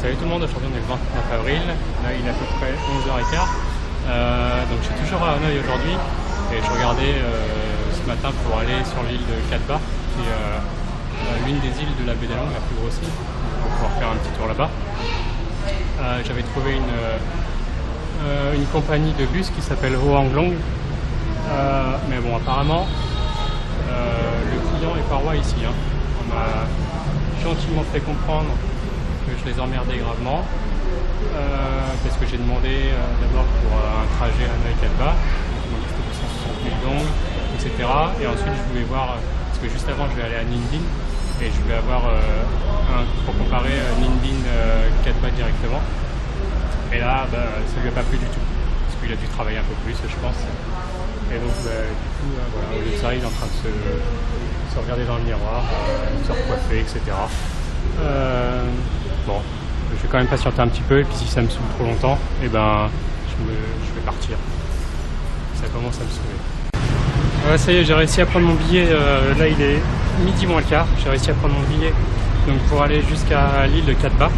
Salut tout le monde, aujourd'hui on est le 29 avril, là il est à peu près 11h15. Donc je suis toujours à Hanoï aujourd'hui et je regardais ce matin pour aller sur l'île de Katba, qui est l'une des îles de la baie d'Along, la plus grosse île, pour pouvoir faire un petit tour là-bas. J'avais trouvé une compagnie de bus qui s'appelle Hoang Long, mais bon apparemment le client est pas roi ici, hein. On m'a gentiment fait comprendre que je les emmerdais gravement parce que j'ai demandé d'abord pour un trajet à Hanoï-Katba, ils m'ont dit que c'était 160 000 dong, etc. Et ensuite je voulais voir, parce que juste avant je vais aller à Ninh Binh et je voulais avoir pour comparer Ninh Binh Katba directement. Et là ça lui a pas plu du tout, parce qu'il a dû travailler un peu plus je pense. Et donc du coup voilà, au lieu de ça il est en train de se regarder dans le miroir, se recoiffer, etc. Bon, je vais quand même patienter un petit peu et puis si ça me saoule trop longtemps, et ben je vais partir. Ça commence à me saouler. Ouais, ça y est, j'ai réussi à prendre mon billet. Là il est midi moins le quart. J'ai réussi à prendre mon billet donc pour aller jusqu'à l'île de Katba.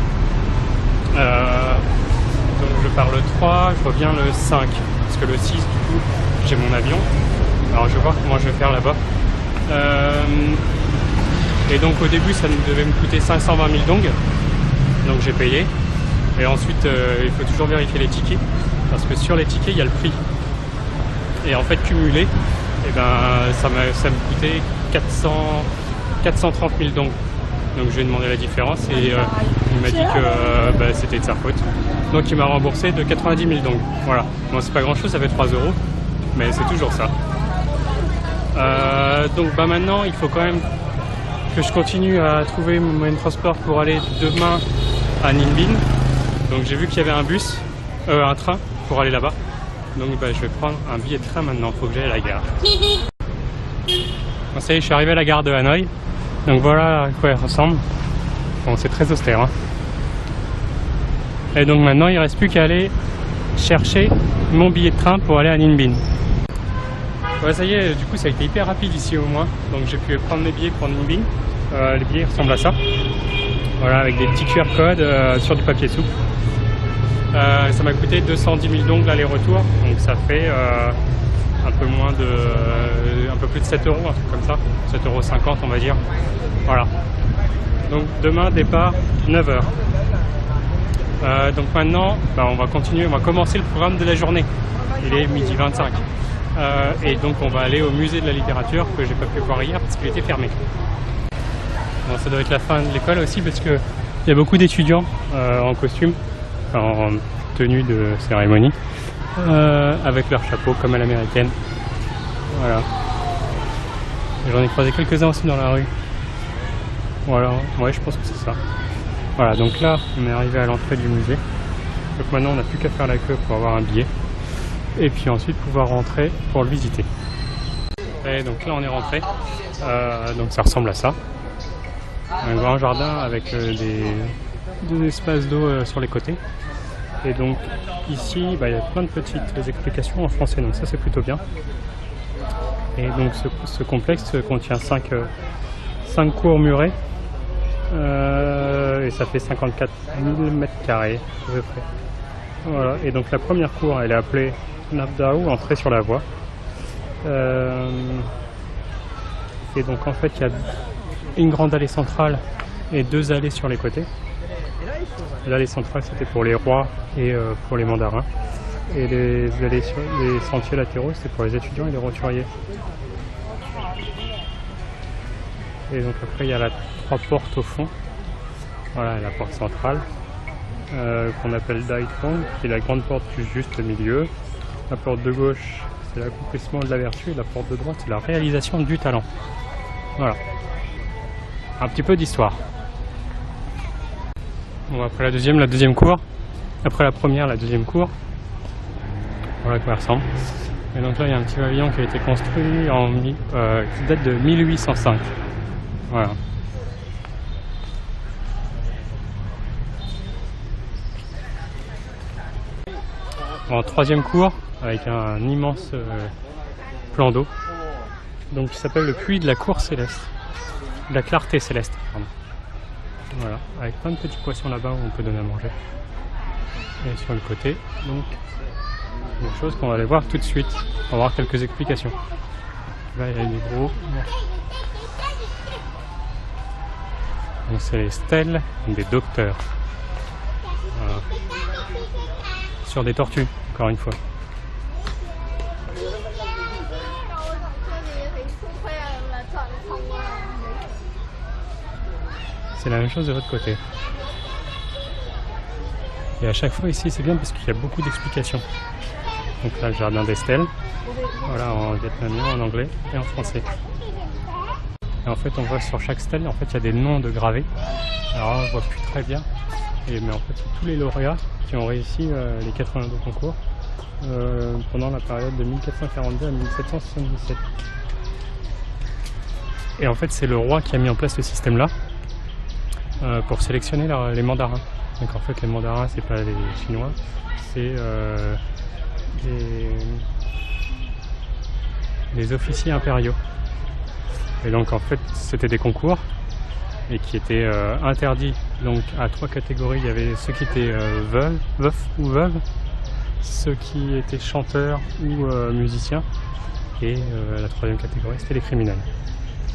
Donc je pars le 3, je reviens le 5 parce que le 6 du coup j'ai mon avion. Alors je vais voir comment je vais faire là-bas. Et donc au début ça devait me coûter 520 000 dong, donc j'ai payé. Et ensuite il faut toujours vérifier les tickets, parce que sur les tickets il y a le prix. Et en fait cumulé, et ben, ça me coûtait 430 000 dong. Donc je lui ai demandé la différence et il m'a dit que c'était de sa faute. Donc il m'a remboursé de 90 000 dong. Voilà, bon c'est pas grand chose, ça fait 3 €, mais c'est toujours ça. Donc maintenant il faut quand même que je continue à trouver mon moyen de transport pour aller demain à Ninh Binh. Donc j'ai vu qu'il y avait un train pour aller là-bas. Donc je vais prendre un billet de train maintenant, il faut que j'aille à la gare. Bon, ça y est, je suis arrivé à la gare de Hanoï. Donc voilà à quoi elle ressemble. Bon, c'est très austère, hein. Et donc maintenant il ne reste plus qu'à aller chercher mon billet de train pour aller à Ninh Binh. Ouais, ça y est, du coup ça a été hyper rapide ici au moins. Donc j'ai pu prendre mes billets pour Ninh Binh. Les billets ressemblent à ça. Voilà, avec des petits QR codes sur du papier souple. Ça m'a coûté 210 000 dong l'aller-retour. Donc ça fait un peu plus de 7 €, un truc comme ça. 7,50 € on va dire. Voilà. Donc demain départ 9 h. Donc maintenant on va continuer, on va commencer le programme de la journée. Il est 12h25. Et donc on va aller au musée de la littérature que j'ai pas pu voir hier parce qu'il était fermé. Bon, ça doit être la fin de l'école aussi parce que il y a beaucoup d'étudiants en costume, en tenue de cérémonie, avec leur chapeau comme à l'américaine. Voilà. J'en ai croisé quelques-uns aussi dans la rue. Voilà, ouais, je pense que c'est ça. Voilà, donc là on est arrivé à l'entrée du musée. Donc maintenant on n'a plus qu'à faire la queue pour avoir un billet. Et puis ensuite pouvoir rentrer pour le visiter. Et donc là on est rentré, donc ça ressemble à ça. Un grand jardin avec des espaces d'eau sur les côtés. Et donc ici il y a plein de petites explications en français, donc ça c'est plutôt bien. Et donc ce complexe contient 5 cours murées et ça fait 54 000 mètres carrés à peu près. Voilà, et donc la première cour elle est appelée Nabdao, entrée sur la voie. Et donc en fait il y a une grande allée centrale et 2 allées sur les côtés. L'allée centrale c'était pour les rois et pour les mandarins. Et les sentiers latéraux c'était pour les étudiants et les roturiers. Et donc après il y a 3 portes au fond. Voilà la porte centrale qu'on appelle Dai Phong, qui est la grande porte juste au milieu. La porte de gauche, c'est l'accomplissement de la vertu, et la porte de droite, c'est la réalisation du talent. Voilà. Un petit peu d'histoire. Bon, après la deuxième cour. Après la première, la deuxième cour. Voilà à quoi elle ressemble. Et donc là, il y a un petit pavillon qui a été construit qui date de 1805. Voilà. En troisième cour, avec un immense plan d'eau, donc qui s'appelle le puits de la cour céleste, de la clarté céleste, pardon. Voilà, avec plein de petits poissons là-bas où on peut donner à manger. Et sur le côté, donc, des choses qu'on va aller voir tout de suite. On va voir quelques explications. Là, il y a des gros. Donc, c'est les stèles des docteurs. Voilà. Sur des tortues, encore une fois. C'est la même chose de l'autre côté. Et à chaque fois ici c'est bien parce qu'il y a beaucoup d'explications. Donc là le jardin des stèles, voilà, en vietnamien, en anglais et en français. Et en fait on voit sur chaque stèle, en fait il y a des noms de gravés. Alors là, on voit plus très bien. Mais en fait c'est tous les lauréats qui ont réussi les 82 concours pendant la période de 1442 à 1777. Et en fait c'est le roi qui a mis en place ce système là. Pour sélectionner les mandarins. Donc en fait les mandarins c'est pas les chinois, c'est les officiers impériaux. Et donc en fait c'était des concours et qui étaient interdits donc à 3 catégories. Il y avait ceux qui étaient veufs ou veuves, ceux qui étaient chanteurs ou musiciens, et la 3e catégorie c'était les criminels.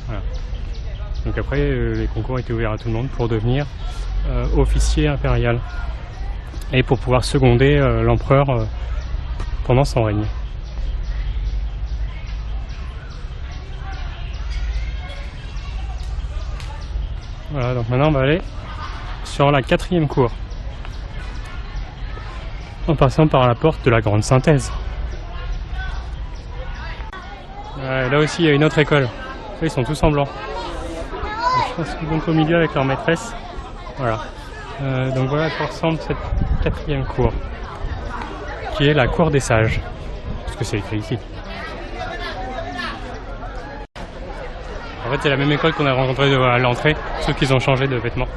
Voilà. Donc après, les concours étaient ouverts à tout le monde pour devenir officier impérial et pour pouvoir seconder l'empereur pendant son règne. Voilà, donc maintenant on va aller sur la 4e cour, en passant par la porte de la Grande Synthèse. Là aussi il y a une autre école, ils sont tous en blanc. Je pense qu'ils vont au milieu avec leur maîtresse. Voilà. Donc voilà à quoi ressemble cette 4e cour, qui est la cour des sages, parce que c'est écrit ici. En fait c'est la même école qu'on a rencontrée à l'entrée, sauf qu'ils ont changé de vêtements.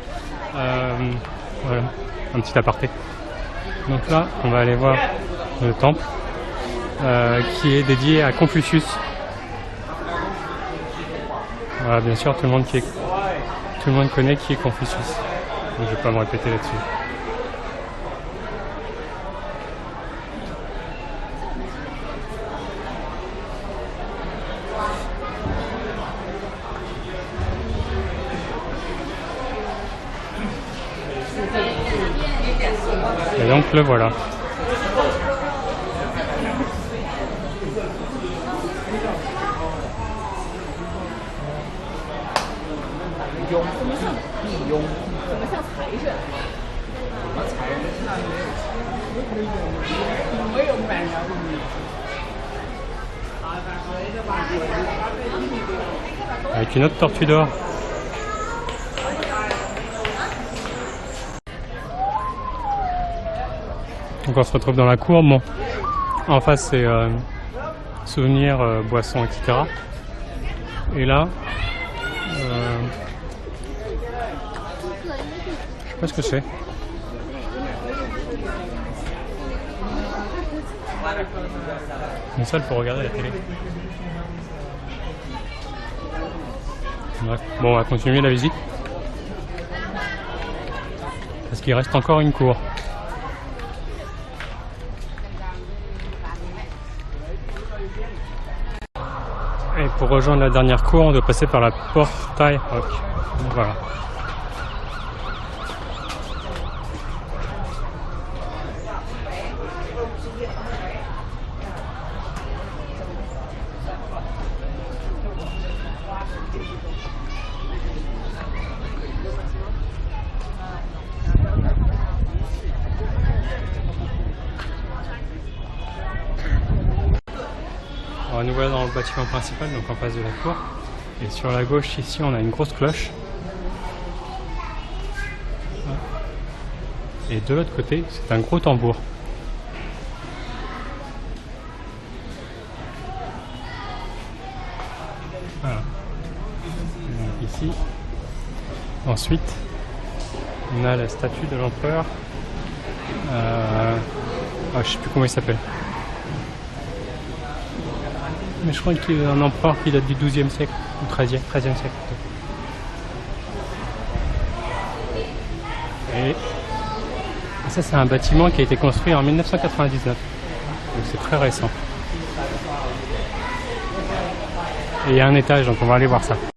Voilà, un petit aparté. Donc là on va aller voir le temple qui est dédié à Confucius. Voilà, bien sûr tout le monde connaît qui est Confucius. Donc, je ne vais pas me répéter là-dessus. Et donc le voilà. Avec une autre tortue d'or. Donc on se retrouve dans la cour. Bon, en face c'est souvenirs, boissons, etc. Et là, je sais pas ce que c'est. Mais ça, il faut regarder la télé. Bref. Bon, on va continuer la visite. Parce qu'il reste encore une cour. Et pour rejoindre la dernière cour, on doit passer par la porte Tai Rock. Voilà. Alors nous voilà dans le bâtiment principal, donc en face de la cour. Et sur la gauche ici on a une grosse cloche. Et de l'autre côté c'est un gros tambour. Voilà. Donc ici. Ensuite on a la statue de l'empereur. Je sais plus comment il s'appelle. Mais je crois qu'il y a un empereur qui date du XIIe siècle, ou XIIIe siècle plutôt. Et ça, c'est un bâtiment qui a été construit en 1999. Donc c'est très récent. Et il y a un étage, donc on va aller voir ça.